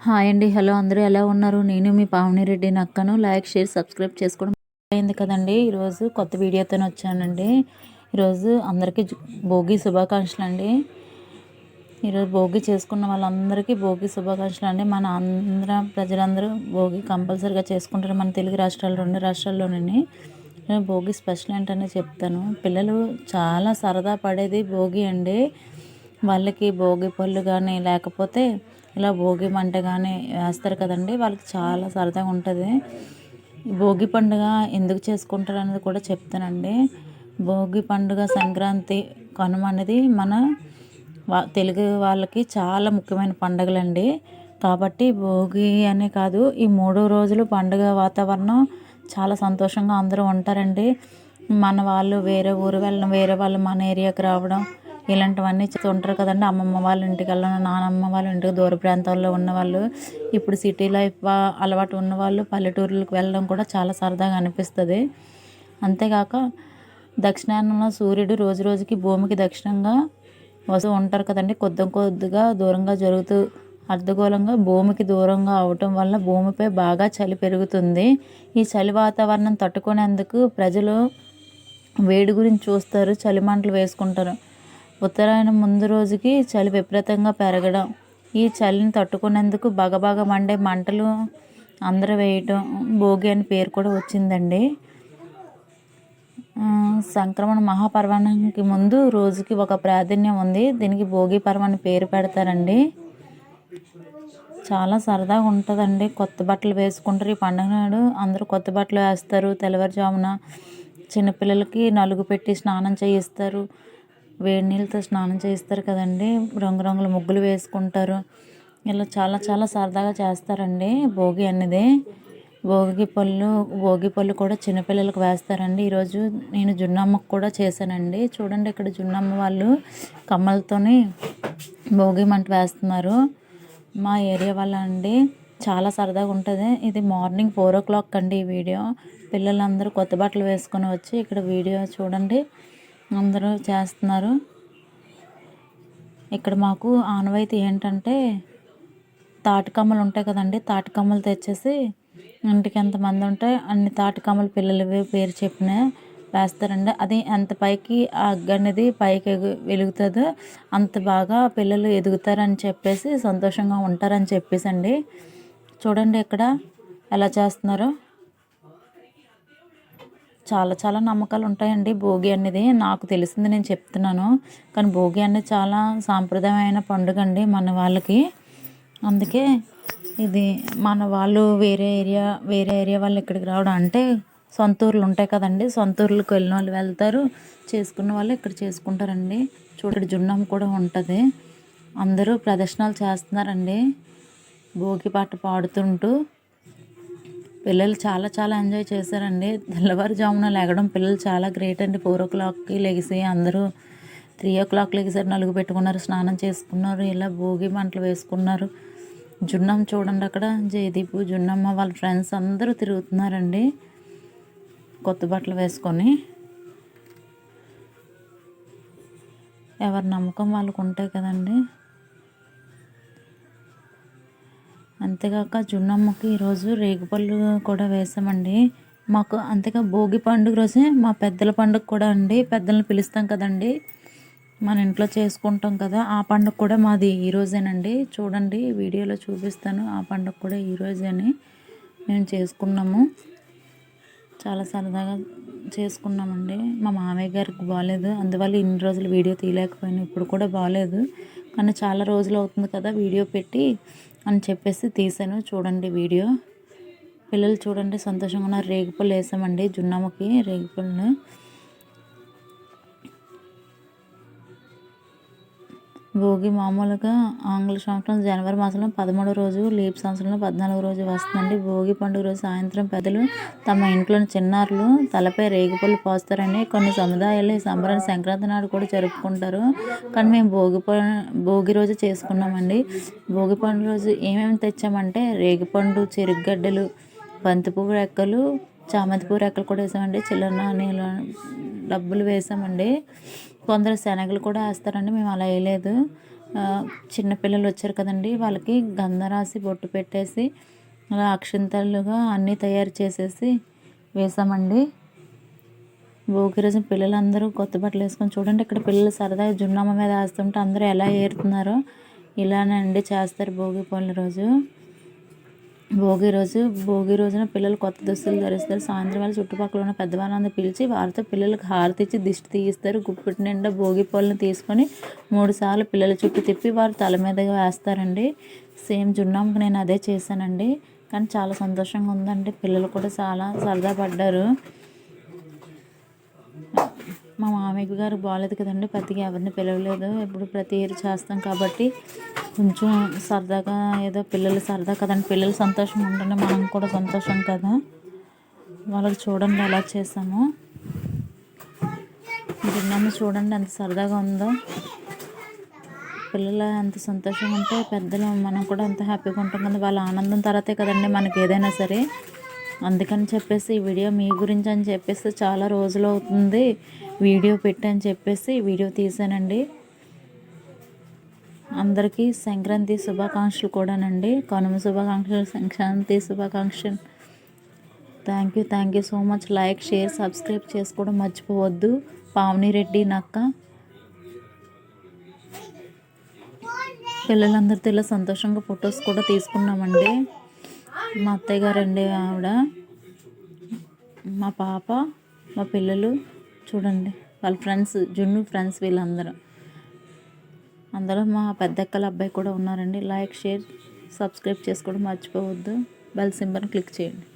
Hi అండి. Hello అందరూ ఎలా ఉన్నారు? నేను మీ పావని రెడ్డి నక్కను. లైక్, షేర్, సబ్స్క్రైబ్ చేసుకోవడం అయింది కదండి. ఈరోజు కొత్త వీడియోతో వచ్చానండి. ఈరోజు అందరికీ భోగి శుభాకాంక్షలు అండి. ఈరోజు భోగి చేసుకున్న వాళ్ళందరికీ భోగి శుభాకాంక్షలు అండి. మన ఆంధ్ర ప్రజలందరూ భోగి కంపల్సరీగా చేసుకుంటారు. మన తెలుగు రాష్ట్రాలు 2 రాష్ట్రాల్లోనే భోగి స్పెషల్ ఏంటనే చెప్తాను. పిల్లలు చాలా సరదా పడేది భోగి అండి. వాళ్ళకి భోగి పళ్ళు కానీ లేకపోతే ఇలా భోగి మంట కానీ వేస్తారు కదండి. వాళ్ళకి చాలా సరదాగా ఉంటుంది. భోగి పండుగ ఎందుకు చేసుకుంటారు అనేది కూడా చెప్తానండి. భోగి పండుగ, సంక్రాంతి, కనుమ అనేది మన తెలుగు వాళ్ళకి చాలా ముఖ్యమైన పండుగలండి. కాబట్టి భోగి అనే కాదు, ఈ 3 రోజులు పండుగ వాతావరణం చాలా సంతోషంగా అందరూ ఉంటారండి. మన వాళ్ళు వేరే ఊరు వెళ్ళడం, వేరే వాళ్ళు మన ఏరియాకి రావడం, ఇలాంటివన్నీ ఉంటారు కదండి. అమ్మమ్మ వాళ్ళ ఇంటికి వెళ్ళడం, నానమ్మ వాళ్ళ ఇంటికి దూర ప్రాంతాల్లో ఉన్నవాళ్ళు, ఇప్పుడు సిటీ లైఫ్ అలవాటు ఉన్నవాళ్ళు పల్లెటూర్లకు వెళ్ళడం కూడా చాలా సరదాగా అనిపిస్తుంది. అంతేకాక దక్షిణాయనంలో సూర్యుడు రోజు రోజుకి భూమికి దక్షిణంగా వస్తూ ఉంటారు కదండి. కొద్దిగా దూరంగా జరుగుతూ అర్ధగోళంగా భూమికి దూరంగా అవటం వల్ల భూమిపై బాగా చలి పెరుగుతుంది. ఈ చలి వాతావరణం తట్టుకునేందుకు ప్రజలు వేడి గురించి చూస్తారు, చలి మంటలు వేసుకుంటారు. ఉత్తరాయణం ముందు రోజుకి చలి విపరీతంగా పెరగడం, ఈ చలిని తట్టుకునేందుకు బగబగ మండే మంటలు అందరూ వేయటం భోగి అని పేరు కూడా వచ్చిందండి. సంక్రమణ మహాపర్వానికి ముందు రోజుకి ఒక ప్రాధాన్యం ఉంది. దీనికి భోగి పర్వం అని పేరు పెడతారండి. చాలా సరదాగా ఉంటుందండి. కొత్త బట్టలు వేసుకుంటారు. ఈ పండుగ నాడు అందరూ కొత్త బట్టలు వేస్తారు. తెల్లవారుజామున చిన్నపిల్లలకి నలుగు పెట్టి స్నానం చేయిస్తారు. వేడి నీళ్ళతో స్నానం చేయిస్తారు కదండి. రంగురంగుల ముగ్గులు వేసుకుంటారు. ఇలా చాలా చాలా సరదాగా చేస్తారండి భోగి అనేది. భోగి పళ్ళు కూడా చిన్నపిల్లలకు వేస్తారండి. ఈరోజు నేను జున్నమ్మకు కూడా చేశానండి. చూడండి, ఇక్కడ జున్నమ్మ వాళ్ళు కమ్మలతోని భోగి మంట వేస్తున్నారు. మా ఏరియా వాళ్ళ అండి. చాలా సరదాగా ఉంటుంది. ఇది మార్నింగ్ 4 o'clock అండి ఈ వీడియో. పిల్లలందరూ కొత్త బట్టలు వేసుకొని వచ్చి ఇక్కడ వీడియో చూడండి అందరూ చేస్తున్నారు. ఇక్కడ మాకు ఆనవాయితీ ఏంటంటే, తాటికమ్మలు ఉంటాయి కదండి, తాటికమ్మలు తెచ్చేసి ఇంటికి ఎంతమంది ఉంటే అన్ని తాటికమ్మలు పిల్లలు పేరు చెప్పిన వేస్తారండి. అది ఎంత పైకి ఆ అగ్గి అనేది పైకి వెలుగుతుందో అంత బాగా పిల్లలు ఎదుగుతారని చెప్పేసి, సంతోషంగా ఉంటారని చెప్పేసి అండి. చూడండి ఇక్కడ ఎలా చేస్తున్నారో. చాలా చాలా నమ్మకాలు ఉంటాయండి భోగి అనేది. నాకు తెలిసింది నేను చెప్తున్నాను. కానీ భోగి అనేది చాలా సాంప్రదాయమైన పండుగ అండి మన వాళ్ళకి. అందుకే ఇది మన వాళ్ళు వేరే ఏరియా వాళ్ళు ఇక్కడికి రావడం అంటే, సొంత ఊర్లు ఉంటాయి కదండి, సొంత ఊర్లకు వెళ్ళిన వాళ్ళు వెళ్తారు, చేసుకున్న వాళ్ళు ఇక్కడ చేసుకుంటారండి. చూడండి, జున్నం కూడా ఉంటుంది. అందరూ ప్రదర్శనలు చేస్తున్నారండి భోగి పాట పాడుతుంటూ. పిల్లలు చాలా చాలా ఎంజాయ్ చేశారండి. తెల్లవారుజామున లెగడం పిల్లలు చాలా గ్రేట్ అండి. 4 o'clockకి లెగిసి అందరూ 3 o'clock లెగిసారు, నలుగు పెట్టుకున్నారు, స్నానం చేసుకున్నారు, ఇలా భోగి మంటలు వేసుకున్నారు. జున్నం చూడండి, అక్కడ జయదీపు, జున్నమ్మ వాళ్ళ ఫ్రెండ్స్ అందరూ తిరుగుతున్నారండి కొత్త బట్టలు వేసుకొని. ఎవరి నమ్మకం వాళ్ళకు ఉంటాయి కదండి. అంతేకాక జున్నమ్మకి ఈరోజు రేగుపళ్ళు కూడా వేసామండి. మాకు అంతేగా భోగి పండుగ రోజే మా పెద్దల పండుగ కూడా అండి. పెద్దలను పిలుస్తాం కదండి, మన ఇంట్లో చేసుకుంటాం కదా, ఆ పండుగ కూడా మాది ఈరోజేనండి. చూడండి, వీడియోలో చూపిస్తాను. ఆ పండుగ కూడా ఈరోజేని మేము చేసుకున్నాము. చాలా సరదాగా చేసుకున్నామండి. మా మామయ్య గారికి బాగాలేదు, అందువల్ల ఇన్ని రోజులు వీడియో తీయలేకపోయాను. ఇప్పుడు కూడా బాగాలేదు, కానీ చాలా రోజులు అవుతుంది కదా వీడియో పెట్టి అని చెప్పేసి తీసాను. చూడండి వీడియో. పిల్లలు చూడండి సంతోషంగా ఉన్నారు. రేగిపళ్ళు వేసామండి జున్నమ్మకి. రేగిపళ్ళు భోగి మామూలుగా ఆంగ్ల సంవత్సరం జనవరి మాసంలో 13వ రోజు, లీప్ సంవత్సరంలో 14వ రోజు వస్తుందండి. భోగి పండుగ రోజు సాయంత్రం పెద్దలు తమ ఇంట్లోని చిన్నారులు తలపై రేగిపళ్ళు పోస్తారండి. కొన్ని సముదాయాలు ఈ సంబరాన్ని సంక్రాంతి నాడు కూడా జరుపుకుంటారు, కానీ మేము భోగి రోజు చేసుకున్నామండి. భోగి పండుగ రోజు ఏమేమి తెచ్చామంటే, రేగిపండు, చెరుగడ్డలు, బంతిపువ్వు రెక్కలు, చామంతి పువ్వు రెక్కలు కూడా వేసామండి. చిల్లర నాణేలు, డబ్బులు వేసామండి. కొందరు శనగలు కూడా వేస్తారండి, మేము అలా వేయలేదు. చిన్నపిల్లలు వచ్చారు కదండి, వాళ్ళకి గంధం రాసి బొట్టు పెట్టేసి అలా అక్షింతలుగా అన్నీ తయారు చేసేసి వేసామండి. భోగి రోజు పిల్లలందరూ కొత్త బట్టలు వేసుకొని చూడండి, ఇక్కడ పిల్లలు సరదాగా జున్నమ్మ మీద వేస్తుంటే అందరూ ఎలా ఏరుతున్నారో ఇలానే అండి చేస్తారు భోగి పళ్ళ రోజు. భోగి రోజున పిల్లలు కొత్త దుస్తులు ధరిస్తారు. సాయంత్రం వేళ చుట్టుపక్కల ఉన్న పెద్దవాళ్ళందరూ పిలిచి వారితో పిల్లలకు హారతి ఇచ్చి దిష్టి తీయిస్తారు. గుప్పిటి నిండా భోగి పళ్ళను తీసుకొని 3 సార్లు పిల్లల చుట్టూ తిప్పి వారి తల మీదగా వేస్తారండి. సేమ్ జున్నమ్మకి నేను అదే చేశానండి, కానీ చాలా సంతోషంగా ఉందండి. పిల్లలు కూడా చాలా సరదా పడ్డారు. మా మామయ్య గారు బాగాలేదు కదండి, పెద్దగా ఎవరిని పిలవలేదు. ఎప్పుడు ప్రతి ఇయర్ చేస్తాం కాబట్టి కొంచెం సరదాగా, ఏదో పిల్లలు సరదా కదండి, పిల్లలు సంతోషంగా ఉంటుంటే మనం కూడా సంతోషం కదా. వాళ్ళకి చూడండి ఎలా చేసాము. జున్నమ్మ చూడండి ఎంత సరదాగా ఉందో. పిల్లలు ఎంత సంతోషంగా ఉంటే పెద్దలు మనం కూడా అంత హ్యాపీగా ఉంటాం కదా. వాళ్ళ ఆనందం తర్వాతే కదండి మనకి ఏదైనా సరే. అందుకని చెప్పేసి ఈ వీడియో మీ గురించి అని చెప్పేసి చాలా రోజులు అవుతుంది వీడియో పెట్టని చెప్పేసి వీడియో తీసానండి. అందరికీ సంక్రాంతి శుభాకాంక్షలు కూడానండి. కనుమ శుభాకాంక్షలు, సంక్రాంతి శుభాకాంక్షలు. Thank you so much. Like, share, subscribe చేసుకోవడం మర్చిపోవద్దు. పావని రెడ్డి నక్క. పిల్లలందరితో ఇలా సంతోషంగా ఫొటోస్ కూడా తీసుకున్నామండి. మా అత్తయ్య గారండి ఆవిడ, మా పాప, మా పిల్లలు చూడండి, వాళ్ళ ఫ్రెండ్స్, జున్ను ఫ్రెండ్స్ వీళ్ళందరూ. అందులో మా పెద్దక్కల అబ్బాయి కూడా ఉన్నారండి. లైక్, షేర్, సబ్స్క్రైబ్ చేసుకోవడం మర్చిపోవద్దు. బెల్ సింబల్ని క్లిక్ చేయండి.